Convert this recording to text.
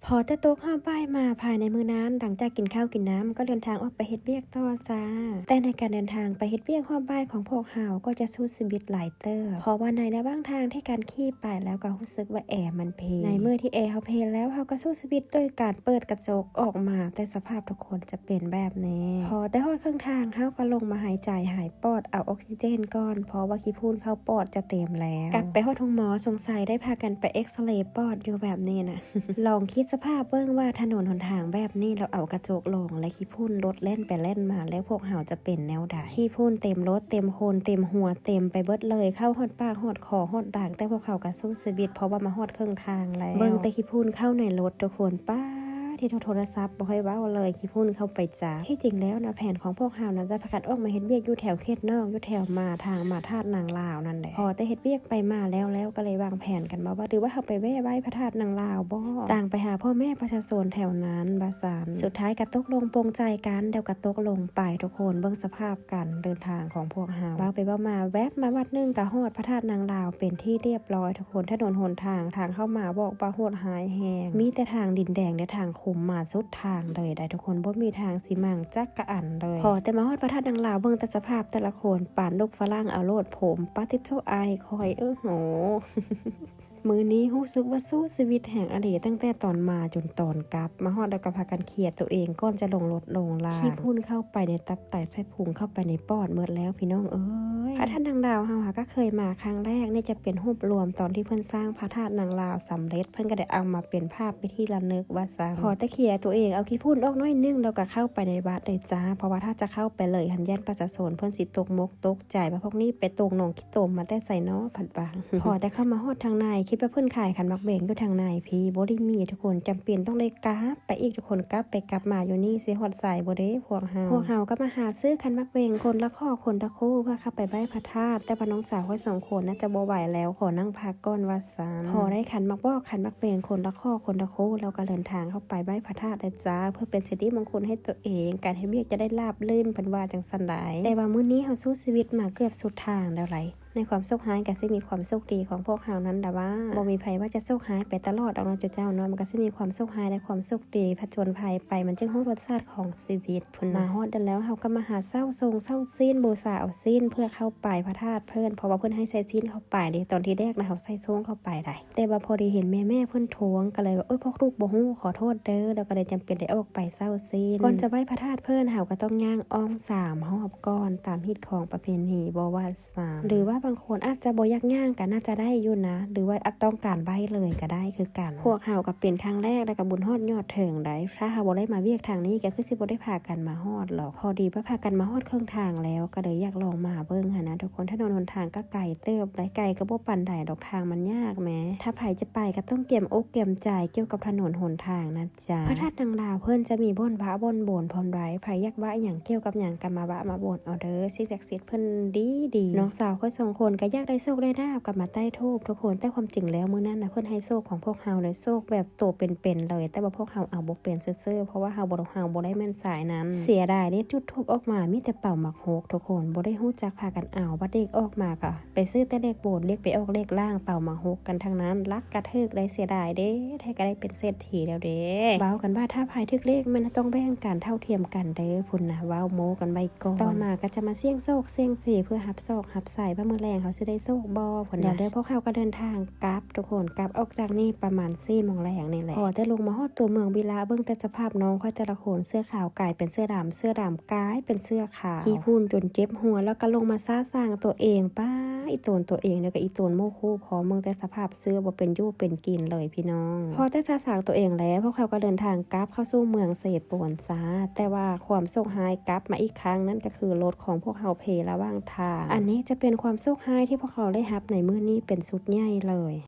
พอแต่โต๊ะข้าวป้ายมาภายในมื้อนั้นหลังจากกินข้าวกินน้ำก็เดินทางออกไปเฮ็ดเวียกต่อจ้าแต่ในการเดินทางไปเฮ็ดเวียกข้าวป้ายของพวกเฮาก็จะสู้ชีวิตหลายเตอร์เพราะว่าในระหว่างทางที่การขี่ไปแล้วก็รู้สึกว่าแอร์มันเพลในเมื่อที่แอร์เฮาเพลแล้วเฮาก็สู้ชีวิตด้วยการเปิดกระจกออกมาแต่สภาพทุกคนจะเป็นแบบนี้พอแต่ฮอดครึ่งทางเฮาก็ลงมาหายใจหายปอดเอาออกซิเจนก่อนเพราะว่าขี้พูนเข้าปอดจะเต็มแล้วกลับไปฮอดห้องหมอสงสัยได้พากันไปเอ็กซเรย์ปอดอยู่แบบนี้นะ ลองคิดสภาพเบิ่งว่าถนนหนทางแบบนี้เราเอากระจกลงและขี้พุ่นรถเล่นไปเล่นมาแล้วพวกเฮาจะเป็นแนวใดขี้พุ่นเต็มรถเต็มโคนเต็มหัวเต็มไปเบิดเลยเข้าฮอดปากฮอดคอฮอดด่างแต่พวกเขาก็สู้ชีวิตเพราะว่ามาฮอดครึ่งทางแล้วเบิ่งแต่ขี้พุ่นเข้าในรถทุกคนป้าที่โทรศัพท์บ่ให้เว้าเลยขี้พุ่นเข้าไปจ้าที่จริงแล้วนะแผนของพวกเฮานั้นจะประกาศออกมาเฮ็ดเวียกอยู่แถวเขตนอกอยู่แถวมาทางมาธาตุนางลาวนั่นแหละพอแต่เฮ็ดเวียกไปมาแล้วก็เลยวางแผนกันมาว่าหรือว่าเฮาไปแวะไว้พระธาตุนางลาวบ่ต่างไปหาพ่อแม่ประชาชนแถวนั้นบาสานสุดท้ายก็ตกลงปรงใจกันเดี๋ยวก็ตกลงไปทุกคนเบิ่งสภาพกันเดินทางของพวกเฮาเว้าไปเว้ามาแวบมาวัดนึงก็ฮอดพระธาตุนางลาวเป็นที่เรียบร้อยทุกคนถนนหนทางเข้ามาบอกว่าโหดหายแฮงมีแต่ทางดินแดงและทางคุมมาสุดทางเลยได้ทุกคนบ่มีทางสิมังจักกะอันเลยพอแต่มาฮอดพระธาตุนางลาวเบิ่งแต่สภาพแต่ละคนป่านลูกฝรั่งเอาโลดผมปาติโตไอคอยโห มือนี้รู้สึกว่าสู้ชีวิตแห่งอดีตตั้งแต่ตอนมาจนตอนกลับมาฮอดแล้วก็พากันเครียดตัวเองก่อนจะลงรถลงลาขี้พุ่นเข้าไปในตับไตไส้พุงเข้าไปในปอดหมดแล้วพี่น้องเอ้ยพระธาตุนางลาวเฮาก็เคยมาครั้งแรกนี่จะเป็นรูปรวมตอนที่เพิ่นสร้างพระธาตุนางลาวสำเร็จเพิ่นก็ได้เอามาเป็นภาพไปที่ระลึกว่าซะพอตะเคียตัวเองเอาขี้พุ่นออกน้อยนึงแล้วก็เข้าไปในวัดเลยจ้าเพราะว่าถ้าจะเข้าไปเลยหันยันประชาชนเพิ่นสิตกมกตกใจว่าพวกนี้ไปตรงหนองขี้ตมมาแต่ใส่น้อผัดบาง พอแต่เข้ามาฮอดทางในคิดว่าเพิ่นขายขันมักเบงอยู่ทางในพี่บ่ได้มีทุกคนจำเป็นต้องเลยกลับไปอีกทุกคนกลับไปกลับมาอยู่นี่สิฮอดสายบ่เด้พวกเฮาก็มาหาซื้อขันมักเบงคนละข้อคนละคู่เพื่อเข้าไปไหว้พระธาตุแต่ว่าน้องสาวค่อย2คนน่าจะบ่ไหวแล้วขอนั่งพักก่อนว่าซั่นพอได้ขันมักบอกขันมักเบงคนละข้อคนละคู่แล้วก็เดินทางเข้าไปไหว้พระธาตุจ้าเพื่อเป็นสิริมงคลให้ตัวเองการให้เวียกจะได้ราบรื่นเพิ่นว่าจังซั่นใดแต่ว่ามื้อนี้เฮาสู้ชีวิตมาเกือบสุดทางแล้วไหลในความโชคหายก็สิมีความโชคดีของพวกเฮานั้นแต่ว่าบ่มีไผว่าจะโชคหายไปตลอดดอกเนาะเจ้าเนาะมันก็สิมีความโชคหายและความโชคดีผจญภัยไปมันจึงฮู้รสชาติของชีวิตพุ่นมาฮอดแล้วเฮาก็มาหาเศร้าทรงเศร้าซีนบูชาเอาซีนเพื่อเข้าไปพระธาตุเพิ่นเพราะว่าเพิ่นให้ใส่ซีนเข้าไปเด้ตอนที่แรกนะเฮาใส่ทรงเข้าไปได้แต่ว่าพอดีเห็นแม่เพิ่นทวงก็เลยว่าพวกลูกบ่ฮู้ขอโทษเด้อแล้วก็เลยจำเป็นได้ออกไปเศร้าซีนก่อนจะไหว้พระธาตุเพิ่นเฮาก็ต้องย่างอ้อม3รอบก่อนตามฮิตของประเพณีบ่ว่า3หรือว่าบางคนอาจจะบ่อยากย่างก็น่าจะได้อยู่นะหรือว่าอาจต้องการใบเลยก็ได้คือกันพวกเฮาก็เป็นครั้งแรกแล้วก็บุญฮอดยอดเถิงได้ถ้าเฮาบ่ได้มาเวียกทางนี้ก็คือสิบ่ได้พากันมาฮอดหรอกพอดีว่าพากันมาฮอดครึ่งทางแล้วก็เลยอยากลองมาเบิ่งหั่นนะทุกคนถนนหนทางก็ไกลเติบหลายไกลก็บ่ปานใดดอกทางมันยากแหมถ้าไผจะไปก็ต้องเก็บอกเก็บใจเกี่ยวกับถนนหนทางนะจ๊ะพระธาตุนางลาวเพิ่นจะมีบ่นพระบ่นโบนพร้อมไว้ไผอยากว่าหยังเกี่ยวกับหยังก็มาบะมาบ่นเอาเด้อสิ่งศักดิ์สิทธิ์เพิ่นดีน้องสาวค่อย2คนก็อยากได้โชคได้ลาภกับมาใต้ทูบทุกคนแต่ความจริงแล้วมื้อนั้นนะเพิ่นให้โชคของพวกเฮาเลยโชคแบบโตเป็นๆเลยแต่ว่าพวกเฮาเอาบ่เป็นซื่อๆเพราะว่าเฮาบ่ได้แม่นสายนั้นเสียดายเด้จุดทูบออกมามีแต่เป่าหมักโฮกทุกคนบ่ได้ฮู้จักพากันเอาบัดเด็กออกมาก็ไปซื้อแต่เลขโบนเลขไปออกเลขล่างเป่าหมักโฮกกันทั้งนั้นลักกระทึกได้เสียดายเด้แท้ก็ได้เป็นเศรษฐีแล้วเด้เว้ากันว่าถ้าภายทึกเลขมันต้องแบ่งกันเท่าเทียมกันเด้อพุ่นนะเว้าโมกันไว้ก่อนต่อมาก็จะมาเสี่ยงโชคเสี่ยงสีเพื่อหับโชคหับใส่ว่ามื้อแรงเขาสิได้โชคบ่พุ่นเด้อพวกเขาก็เดินทางกลับทุกคนกลับออกจากนี่ประมาณ4 โมงแรงนี่แหละพอได้ลงมาฮอดตัวเมืองวิลาเบิ่งแต่สภาพน้องค่อยแต่ละคนเสื้อขาวกลายเป็นเสื้อดำเสื้อดำกลายเป็นเสื้อขาวพี่พูนจนเจ็บหัวแล้วก็ลงมาซ่าสร้างตัวเองป้าอีโตนตัวเองแล้วก็อีโตนโมโคพอเมืองแต่สภาพเสื้อบ่เป็นยู่เป็นกินเลยพี่น้องพอแต่ซ่าสร้างตัวเองแล้วพวกเขาก็เดินทางกลับเข้าสู่เมืองเศษปวนซาแต่ว่าความโชคหายกลับมาอีกครั้งนั่นก็คือรถของพวกเขาเพระหว่างทางอันนี้จะเป็นความโชคหายที่พวกเขาได้รับในมื้อนี้เป็นสุดใหญ่เลย